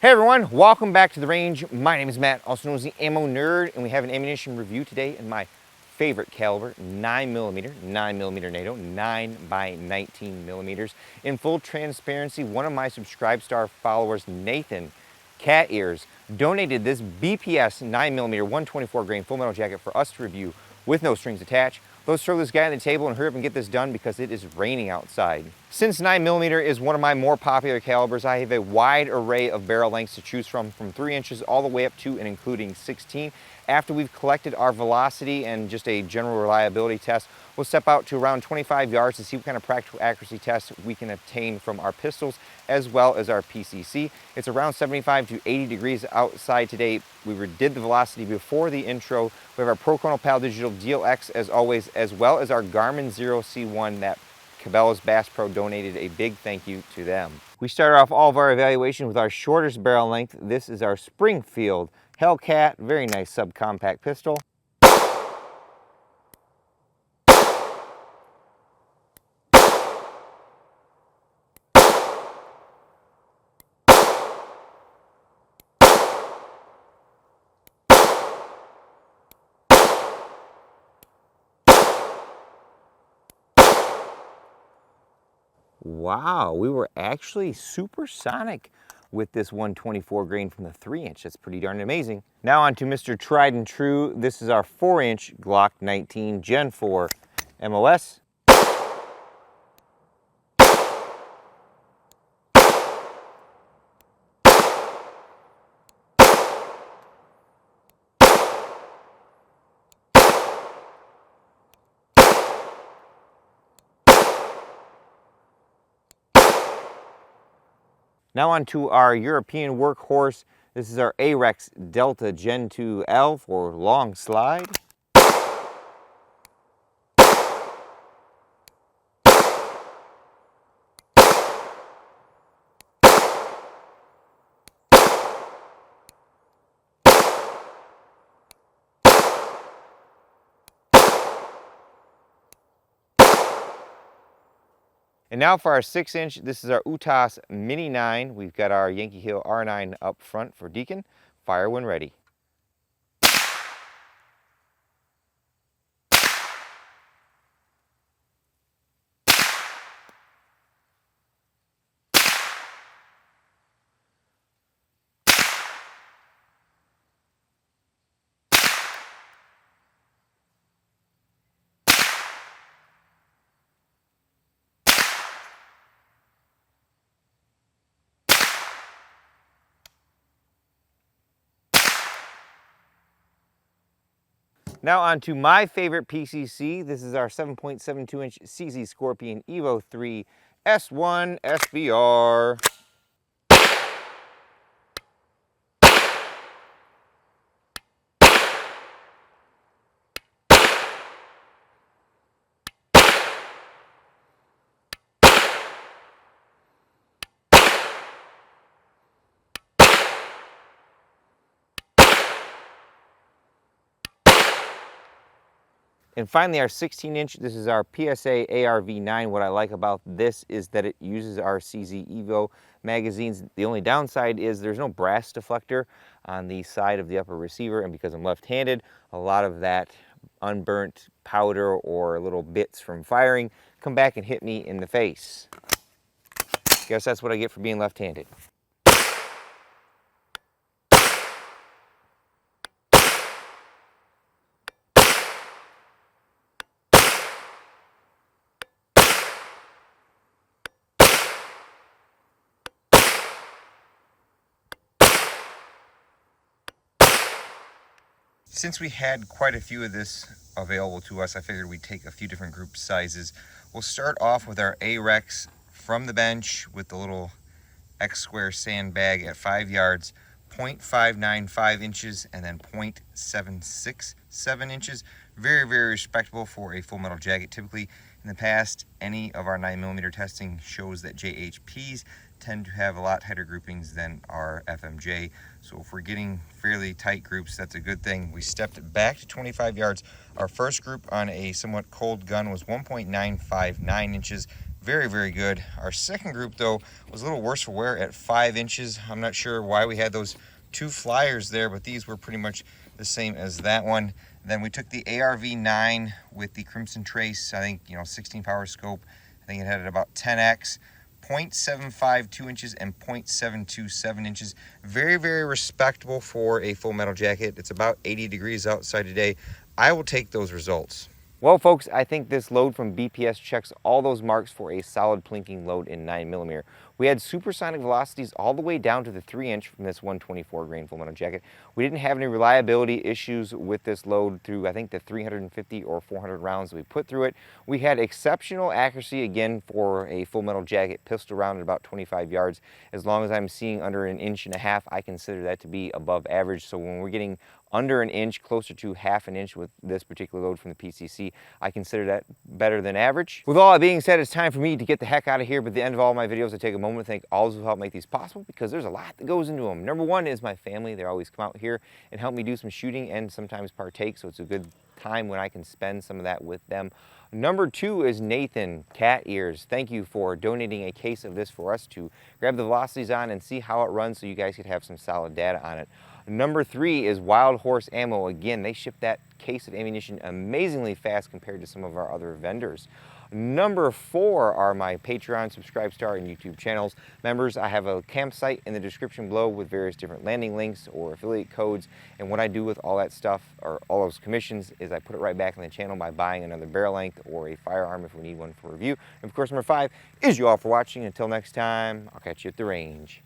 Hey everyone, welcome back to the range. My name is Matt, also known as the Ammo Nerd, and we have an ammunition review today in my favorite caliber, 9mm NATO, 9 by 19 millimeters. In full transparency, one of my Subscribe Star followers, Nathan Cat Ears, donated this BPS 9mm 124 grain full metal jacket for us to review with no strings attached. Let's throw this guy on the table and hurry up and get this done because it is raining outside. Since 9mm is one of my more popular calibers, I have a wide array of barrel lengths to choose from 3 inches all the way up to and including 16. After we've collected our velocity and just a general reliability test, we'll step out to around 25 yards to see what kind of practical accuracy tests we can obtain from our pistols as well as our PCC. It's around 75 to 80 degrees outside today. We did the velocity before the intro. We have our Proconal Pal Digital DLX as always, as well as our Garmin 0C1 that Cabela's Bass Pro donated. A big thank you to them. We started off all of our evaluation with our shortest barrel length. This is our Springfield Hellcat, very nice subcompact pistol. Wow, we were actually supersonic with this 124 grain from the 3 inch. That's pretty darn amazing. Now on to Mr. Tried and True. This is our 4 inch Glock 19 Gen 4 MOS. Now on to our European Workhorse. This is our R.A.N.G.E Delta Gen 2L for long slide. And now for our 6 inch, this is our Utas Mini 9. We've got our Yankee Hill R9 up front for Deacon. Fire when ready. Now on to my favorite PCC. This is our 7.72 inch CZ Scorpion Evo 3 S1 SBR. And finally our 16 inch, this is our PSA ARV9. What I like about this is that it uses our CZ Evo magazines. The only downside is there's no brass deflector on the side of the upper receiver, and because I'm left-handed, a lot of that unburnt powder or little bits from firing come back and hit me in the face. Guess that's what I get for being left-handed. Since we had quite a few of this available to us, I figured we'd take a few different group sizes. We'll start off with our A-Rex from the bench with the little X-square sandbag at 5 yards, 0.595 inches, and then 0.767 inches. Very, very respectable for a full metal jacket. Typically, in the past, any of our 9mm testing shows that JHPs tend to have a lot tighter groupings than our FMJ. So if we're getting fairly tight groups, that's a good thing. We stepped back to 25 yards. Our first group on a somewhat cold gun was 1.959 inches. Very, very good. Our second group, though, was a little worse for wear at 5 inches. I'm not sure why we had those 2 flyers there, but these were pretty much the same as that one. Then we took the ARV9 with the Crimson Trace, I think, 16 power scope. I think it had about 10x. 0.75 2 inches and 0.727 inches. Very, very respectable for a full metal jacket. It's about 80 degrees outside today. I will take those results. Well, folks, I think this load from BPS checks all those marks for a solid plinking load in 9mm. We had supersonic velocities all the way down to the 3-inch from this 124 grain full metal jacket. We didn't have any reliability issues with this load through, I think, the 350 or 400 rounds that we put through it. We had exceptional accuracy, again, for a full metal jacket, pistol round at about 25 yards. As long as I'm seeing under 1.5 inches, I consider that to be above average. So when we're getting under 1 inch, closer to 1/2 inch with this particular load from the PCC, I consider that better than average. With all that being said, it's time for me to get the heck out of here, but at the end of all my videos, I take a moment to thank all those who help make these possible, because there's a lot that goes into them. Number one is my family. They always come out here and help me do some shooting and sometimes partake, so it's a good time when I can spend some of that with them. Number two is Nathan, Cat Ears. Thank you for donating a case of this for us to grab the velocities on and see how it runs so you guys could have some solid data on it. Number three is Wild Horse Ammo. Again, they ship that case of ammunition amazingly fast compared to some of our other vendors. Number four are my Patreon, Subscribe Star, and YouTube channels. Members, I have a campsite in the description below with various different landing links or affiliate codes. And what I do with all that stuff, or all those commissions, is I put it right back in the channel by buying another barrel length or a firearm if we need one for review. And of course, number five is you all for watching. Until next time, I'll catch you at the range.